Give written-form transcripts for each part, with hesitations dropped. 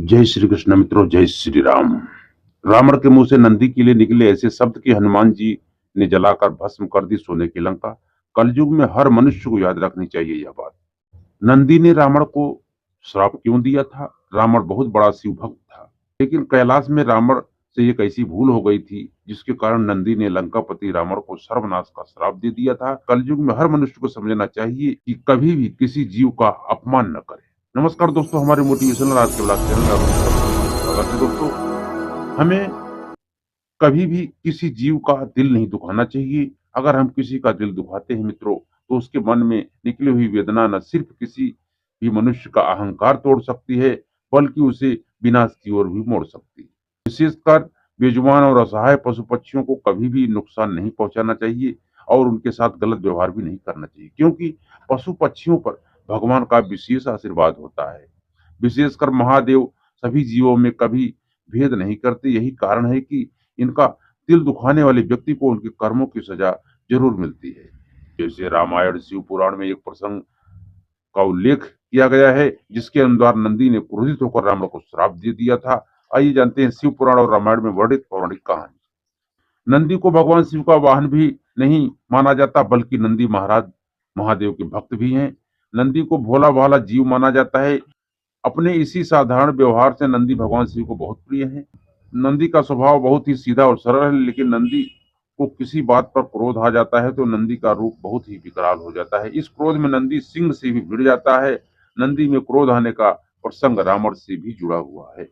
जय श्री कृष्ण मित्रों, जय श्री राम। रावण के मुंह से नंदी के लिए निकले ऐसे शब्द कि हनुमान जी ने जलाकर भस्म कर दी सोने की लंका। कलयुग में हर मनुष्य को याद रखनी चाहिए यह बात। नंदी ने रावण को श्राप क्यों दिया था? रावण बहुत बड़ा शिव भक्त था, लेकिन कैलाश में रावण से एक ऐसी भूल हो गई थी जिसके कारण नंदी ने लंकापति रावण को सर्वनाश का श्राप दे दिया था। कलयुग में हर मनुष्य को समझना चाहिए कि कभी भी किसी जीव का अपमान न करे। नमस्कार दोस्तों, हमारे मोटिवेशनल आज के ब्लॉग चैनल में आपका स्वागत है। दोस्तों, हमें कभी भी किसी जीव का दिल नहीं दुखाना चाहिए। अगर हम किसी का दिल दुखाते हैं मित्रों, तो उसके मन में निकली हुई वेदना न सिर्फ किसी भी मनुष्य का अहंकार तोड़ सकती है, बल्कि उसे विनाश की ओर भी मोड़ सकती है। विशेषकर बेजुबान और असहाय पशु पक्षियों को कभी भी नुकसान नहीं पहुंचाना चाहिए और उनके साथ गलत व्यवहार भी नहीं करना चाहिए, क्योंकि पशु पक्षियों पर भगवान का विशेष आशीर्वाद होता है। विशेषकर महादेव सभी जीवों में कभी भेद नहीं करते। यही कारण है कि इनका दिल दुखाने वाले व्यक्ति को उनके कर्मों की सजा जरूर मिलती है। जैसे रामायण शिव पुराण में एक प्रसंग का उल्लेख किया गया है, जिसके अनुसार नंदी ने क्रोधित होकर रावण को श्राप दे दिया था। आइए जानते हैं शिव पुराण और रामायण में वर्णित पौराणिक कहानी। नंदी को भगवान शिव का वाहन भी नहीं माना जाता, बल्कि नंदी महाराज महादेव के भक्त भी हैं। नंदी को भोला भाला जीव माना जाता है। अपने इसी साधारण व्यवहार से नंदी भगवान शिव को बहुत प्रिय है। नंदी का स्वभाव बहुत ही सीधा और सरल है, लेकिन नंदी को किसी बात पर क्रोध आ जाता है तो नंदी का रूप बहुत ही विकराल हो जाता है। इस क्रोध में नंदी सिंह से भी भिड़ जाता है। नंदी में क्रोध आने का प्रसंग रावण से भी जुड़ा हुआ है।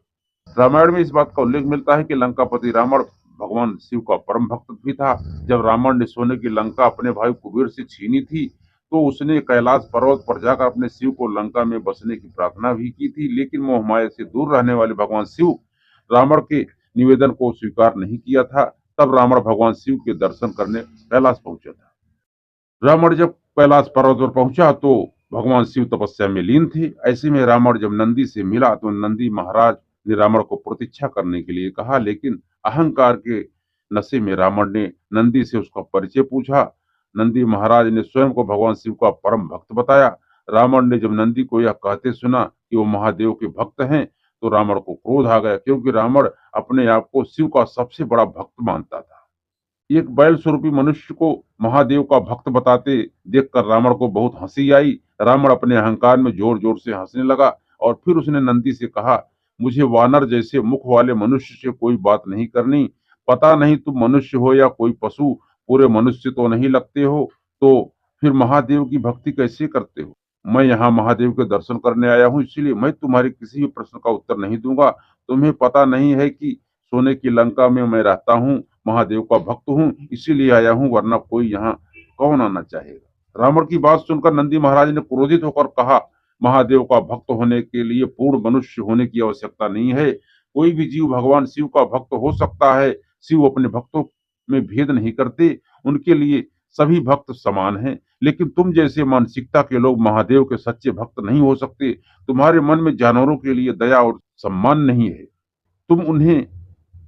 रामायण में इस बात का उल्लेख मिलता है कि लंकापति रावण भगवान शिव का परम भक्त भी था। जब रावण ने सोने की लंका अपने भाई कुबेर से छीनी थी, तो उसने कैलाश पर्वत पर जाकर अपने शिव को लंका में बसने की प्रार्थना भी की थी, लेकिन मोह माया से दूर रहने वाले भगवान शिव रावण के निवेदन को स्वीकार नहीं किया था। तब रावण भगवान शिव के दर्शन करने कैलाश पहुंचा था। रावण जब कैलाश पर्वत पर पहुंचा तो भगवान शिव तपस्या में लीन थे। ऐसे में रावण जब नंदी से मिला तो नंदी महाराज ने रावण को प्रतीक्षा करने के लिए कहा, लेकिन अहंकार के नशे में रावण ने नंदी से उसका परिचय पूछा। नंदी महाराज ने स्वयं को भगवान शिव का परम भक्त बताया। रावण ने जब नंदी को यह कहते सुना कि वो महादेव के भक्त हैं, तो रावण को क्रोध आ गया, क्योंकि रावण अपने आप को शिव का सबसे बड़ा भक्त मानता था। एक बैल स्वरूपी मनुष्य को महादेव का भक्त बताते देखकर रावण को बहुत हंसी आई। रावण अपने अहंकार में जोर जोर से हंसने लगा और फिर उसने नंदी से कहा, मुझे वानर जैसे मुख वाले मनुष्य से कोई बात नहीं करनी। पता नहीं तुम मनुष्य हो या कोई पशु, पूरे मनुष्य तो नहीं लगते हो, तो फिर महादेव की भक्ति कैसे करते हो? मैं यहाँ महादेव के दर्शन करने आया हूँ, इसीलिए मैं तुम्हारे किसी भी प्रश्न का उत्तर नहीं दूंगा। तुम्हें पता नहीं है कि सोने की लंका में मैं रहता हूँ, महादेव का भक्त हूँ, इसीलिए आया हूँ, वरना कोई यहाँ कौन आना चाहेगा? रावण की बात सुनकर नंदी महाराज ने क्रोधित होकर कहा, महादेव का भक्त होने के लिए पूर्ण मनुष्य होने की आवश्यकता नहीं है। कोई भी जीव भगवान शिव का भक्त हो सकता है। शिव अपने भक्तों में भेद नहीं करते, उनके लिए सभी भक्त समान हैं। लेकिन तुम जैसे मानसिकता के लोग महादेव के सच्चे भक्त नहीं हो सकते। तुम्हारे मन में जानवरों के लिए दया और सम्मान नहीं है। तुम उन्हें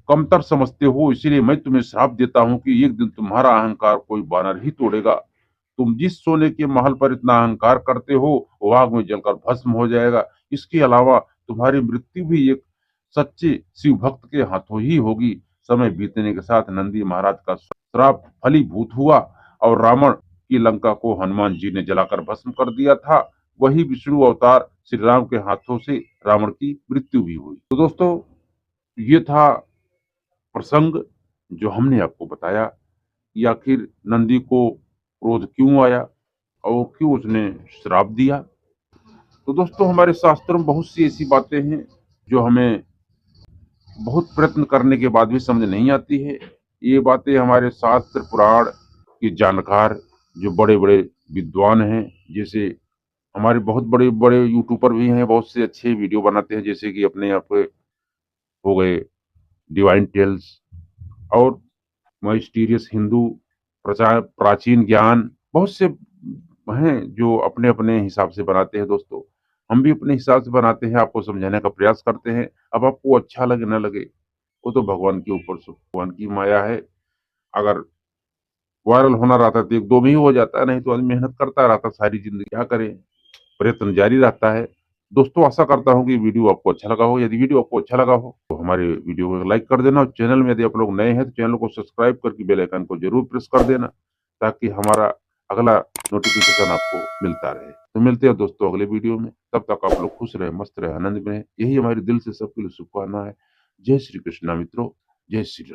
कमतर समझते हो, इसीलिए मैं तुम्हें श्राप देता हूं कि एक दिन तुम्हारा अहंकार कोई वानर ही तोड़ेगा। तुम जिस सोने के महल पर इतना अहंकार करते हो, वो आग में जलकर भस्म हो जाएगा। इसके अलावा तुम्हारी मृत्यु भी एक सच्चे शिव भक्त के हाथों ही होगी। समय बीतने के साथ नंदी महाराज का श्राप फलीभूत हुआ और रावण की लंका को हनुमान जी ने जलाकर भस्म कर दिया था। वही विष्णु अवतार श्री राम के हाथों से रावण की मृत्यु भी हुई। तो दोस्तों, ये था प्रसंग जो हमने आपको बताया कि आखिर नंदी को क्रोध क्यों आया और क्यों उसने श्राप दिया। तो दोस्तों, हमारे शास्त्रों में बहुत सी ऐसी बातें हैं जो हमें बहुत प्रयत्न करने के बाद भी समझ नहीं आती है। ये बातें हमारे शास्त्र पुराण के जानकार जो बड़े बड़े विद्वान हैं, जैसे हमारे बहुत बड़े बड़े यूट्यूबर भी हैं, बहुत से अच्छे वीडियो बनाते हैं, जैसे कि अपने आप हो गए डिवाइन टेल्स और मिस्टीरियस हिंदू, प्राचीन ज्ञान, बहुत से हैं जो अपने अपने हिसाब से बनाते हैं। दोस्तों, हम भी अपने हिसाब से बनाते हैं, आपको समझाने का प्रयास करते हैं। अब आपको अच्छा लगे न लगे, वो तो भगवान के ऊपर से, भगवान की माया है। अगर वायरल होना रहता है तो एक दो में ही हो जाता है, नहीं तो आदमी मेहनत करता रहता सारी जिंदगी, क्या करे, प्रयत्न जारी रहता है। दोस्तों आशा करता हूँ कि वीडियो आपको अच्छा लगा हो। यदि वीडियो आपको अच्छा लगा हो तो हमारे वीडियो को लाइक कर देना और चैनल में यदि आप लोग नए हैं तो चैनल को सब्सक्राइब करके बेल आइकन को जरूर प्रेस कर देना ताकि हमारा अगला नोटिफिकेशन आपको मिलता रहे। तो मिलते हैं दोस्तों अगले वीडियो में। तब तक आप लोग खुश रहे, मस्त रहे, आनंद में रहे। यही हमारे दिल से सबके लिए शुभकामना है। जय श्री कृष्णा मित्रों, जय श्री राम।